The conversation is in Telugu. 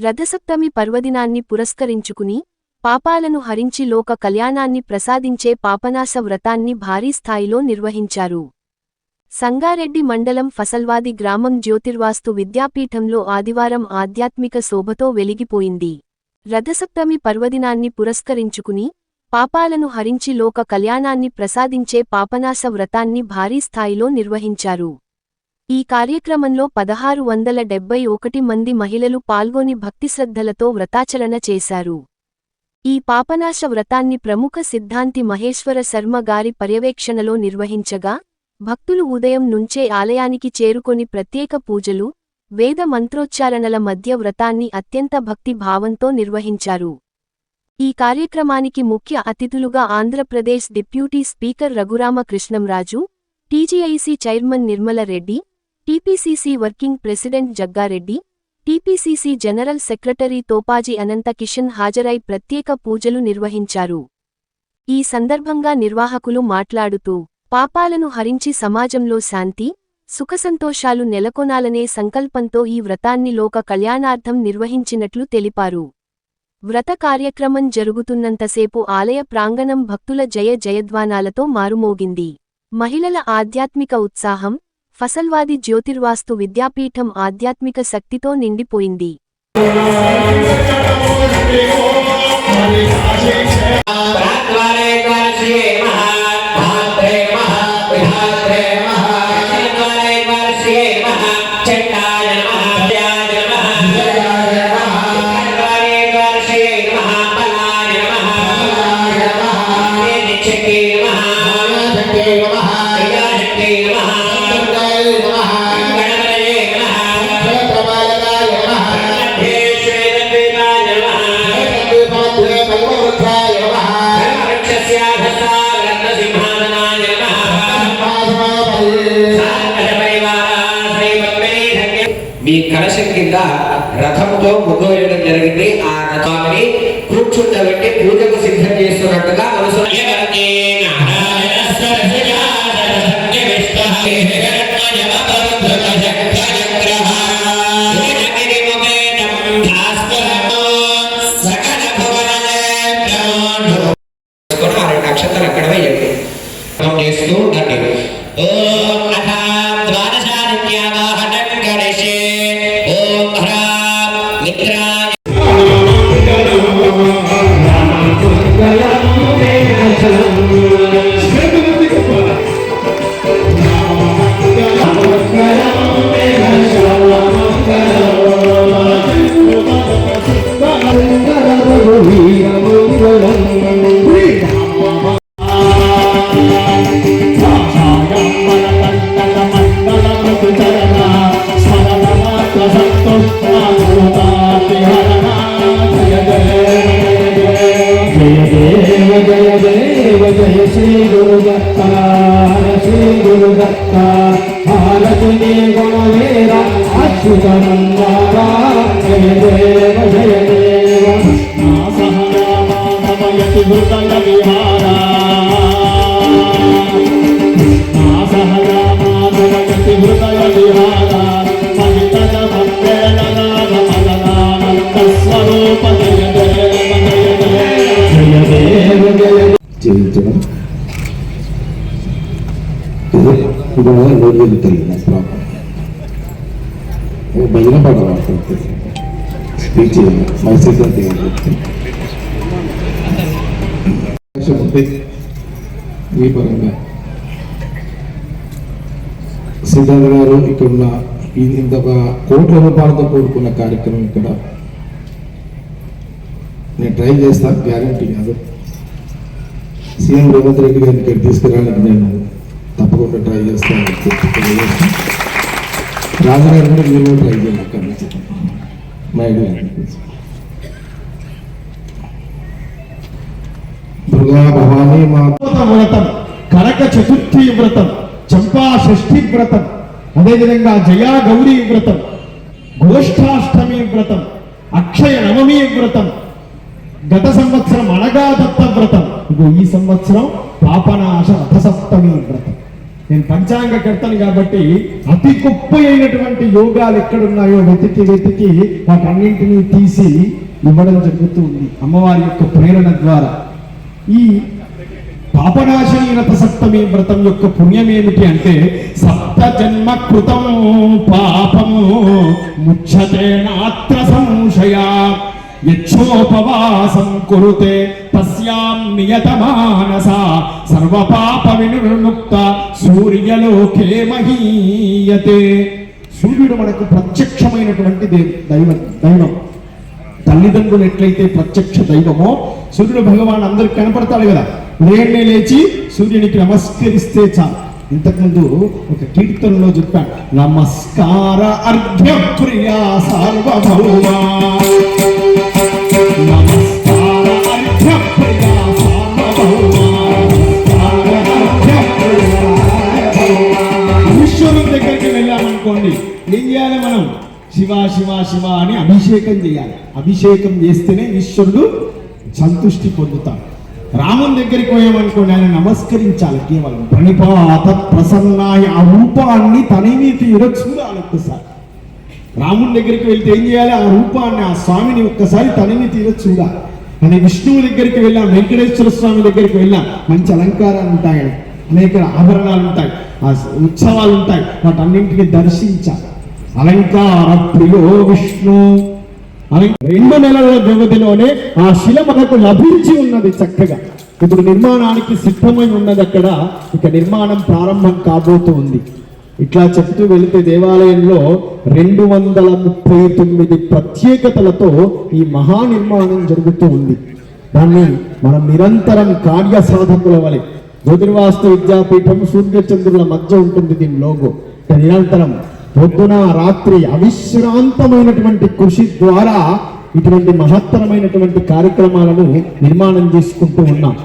రథసప్తమి పర్వదినాన్ని పురస్కరించుకుని పాపాలను హరించి లోక కళ్యాణాన్ని ప్రసాదించే పాపనాశ వ్రతాన్ని భారీ స్థాయిలో నిర్వహించారు. సంగారెడ్డి మండలం ఫసల్వాది గ్రామం జ్యోతిర్వాస్తు విద్యాపీఠంలో ఆదివారం ఆధ్యాత్మిక శోభతో వెలిగిపోయింది. రథసప్తమి పర్వదినాన్ని పురస్కరించుకుని పాపాలను హరించి లోక కళ్యాణాన్ని ప్రసాదించే పాపనాశ వ్రతాన్ని భారీ స్థాయిలో నిర్వహించారు. ఈ కార్యక్రమంలో 1671 మంది మహిళలు పాల్గొని భక్తిశ్రద్ధలతో వ్రతాచరణ చేశారు. ఈ పాపనాశ వ్రతాన్ని ప్రముఖ సిద్ధాంతి మహేశ్వర శర్మ గారి పర్యవేక్షణలో నిర్వహించగా, భక్తులు ఉదయం నుంచే ఆలయానికి చేరుకొని ప్రత్యేక పూజలు, వేద మంత్రోచ్చారణల మధ్య వ్రతాన్ని అత్యంత భక్తి భావంతో నిర్వహించారు. ఈ కార్యక్రమానికి ముఖ్య అతిథులుగా Andhra Pradesh deputy speaker Raghurama Krishnamraju, TGIC chairman Nirmala Reddy, TPCC working president Jagga Reddy, TPCC general secretary Topaji Anantha Kishan హాజరై ప్రత్యేక పూజలు నిర్వహించారు. ఈ సందర్భంగా నిర్వాహకులు మాట్లాడుతూ, పాపాలను హరించి సమాజంలో శాంతి, సుఖసంతోషాలు నెలకొనాలనే సంకల్పంతో ఈ వ్రతాన్ని లోక కళ్యాణార్థం నిర్వహించినట్లు తెలిపారు. వ్రత కార్యక్రమం జరుగుతున్నంతసేపు ఆలయ ప్రాంగణం భక్తుల జయ జయధ్వానాలతో మారుమోగింది. మహిళల ఆధ్యాత్మిక ఉత్సాహం, ఫసల్వాది జ్యోతిర్వాస్తు విద్యాపీఠం ఆధ్యాత్మిక శక్తితో నిండిపోయింది. మీ కలశం కింద రథంతో ముగ్గు వేయడం జరిగింది. ఆ రథాన్ని కూర్చుండబెట్టి పూజకు సిద్ధం చేస్తున్నట్టుగా మనసు నక్షత్రాలు అక్కడ వేయండి చేస్తూ ఉండండి. जय श्री गुरुदत्ता श्री गुरुदत्ता भारती गुणवेरा अच्युत मंदारा जय देव नासहनामयति हृदय विहारा नासहनामयति हृदय विहारा महितज भक्तेन नागमदनानन्द स्वरूप जय देव చేయించడం ఇవాళ రోజులు తెలియదు ప్రాబ్లం భజన పాట వాడుతుంది స్పీచ్ చేయాలి మైసెస్ అంటే ఉంటే మీ పరంగా సిద్ధార్థ గారు ఇక్కడున్న ఇంత కోట్ల రూపాయలతో కూడుకున్న కార్యక్రమం ఇక్కడ నేను ట్రై చేస్తాను, గ్యారంటీ కాదు. సీఎం రేవంత్ రెడ్డి గారిని ఇక్కడ తీసుకురావడానికి నేను తప్పకుండా ట్రై చేస్తాను. రాజుగారు కూడా మీరు కూడా ట్రై చేయాలి. అక్కడ నుంచి నాయుడు దుర్గా భవానీ వ్రతం, కనక చతుర్థి వ్రతం, చంపా షష్ఠి వ్రతం, అదేవిధంగా జయా గౌరీ వ్రతం, గోష్ఠాష్టమి వ్రతం, అక్షయ నవమి వ్రతం, గత సంవత్సరం అనగా దత్త వ్రతం, ఈ సంవత్సరం పాపనాశ రథసప్తమి వ్రతం. నేను పంచాంగ కర్తను కాబట్టి అతి గొప్ప అయినటువంటి యోగాలు ఎక్కడున్నాయో వెతికి వాటన్నింటినీ తీసి ఇవ్వడం జరుగుతుంది అమ్మవారి యొక్క ప్రేరణ ద్వారా. ఈ పాపనాశని రథ సప్తమి వ్రతం యొక్క పుణ్యం ఏమిటి అంటే, సప్త జన్మ కృతం పాపము ముచ్యతే నాత్ర సంశయ, యచ్చోపవాసం కురుతే తస్యాం నియతమానస, సర్వపాప వినిర్ముక్త సూర్యలోకే మహీయతే. సూర్యుడు మనకు ప్రత్యక్షమైనటువంటి దైవం. తల్లిదండ్రులు ఎట్లయితే ప్రత్యక్ష దైవమో సూర్యుడు భగవాన్ అందరికి కనపడతాడు కదా. ఉదయాన్నే లేచి సూర్యునికి నమస్కరిస్తే చాలు. ఇంతకుముందు ఒక కీర్తనలో చెప్పాను, నమస్కార అర్ఘ్య ప్రియా సార్వభౌమ, నమస్కార అర్ఘ్య ప్రియా సార్వభౌమ, ఈశ్వరుని దగ్గరికి వెళ్ళామనుకోండి, ఏం చేయాలి మనం? శివ శివ శివ అని అభిషేకం చేయాలి. అభిషేకం చేస్తేనే ఈశ్వరుడు సంతృష్టి పొందుతాడు. రాముని దగ్గరికి పోయామనుకోండి, ఆయన నమస్కరించాలి. కేవలం ప్రణిపాత ప్రసన్నాయ, ఆ రూపాన్ని తనివి తీర చూడాలి ఒక్కసారి. రాముని దగ్గరికి వెళ్తే ఏం చేయాలి? ఆ రూపాన్ని, ఆ స్వామిని ఒక్కసారి తనివి తీర చూడాలి. అని విష్ణువు దగ్గరికి వెళ్ళాం, వెంకటేశ్వర స్వామి దగ్గరికి వెళ్ళాం, మంచి అలంకారాలు ఉంటాయి, అనేక ఆభరణాలు ఉంటాయి, ఆ ఉత్సవాలు ఉంటాయి, వాటన్నింటినీ దర్శించాలి. అలంకార ప్రియో విష్ణు. 2 నెలల వ్యవధిలోనే ఆ శిల మనకు లభించి ఉన్నది చక్కగా. ఇప్పుడు నిర్మాణానికి సిద్ధమై ఉన్నది అక్కడ. ఇక నిర్మాణం ప్రారంభం కాబోతూ ఉంది. ఇట్లా చెప్తూ వెళితే దేవాలయంలో 239 ప్రత్యేకతలతో ఈ మహా నిర్మాణం జరుగుతూ ఉంది. దాన్ని మనం నిరంతరం కార్య సాధకుల వలె, జ్యోతిర్వాస్తు విద్యాపీఠం సూర్యచంద్రుల మధ్య ఉంటుంది దీని లోగో. నిరంతరం పొద్దున రాత్రి అవిశ్రాంతమైనటువంటి కృషి ద్వారా ఇటువంటి మహత్తరమైనటువంటి కార్యక్రమాలను నిర్మాణం చేసుకుంటూ ఉన్నాం.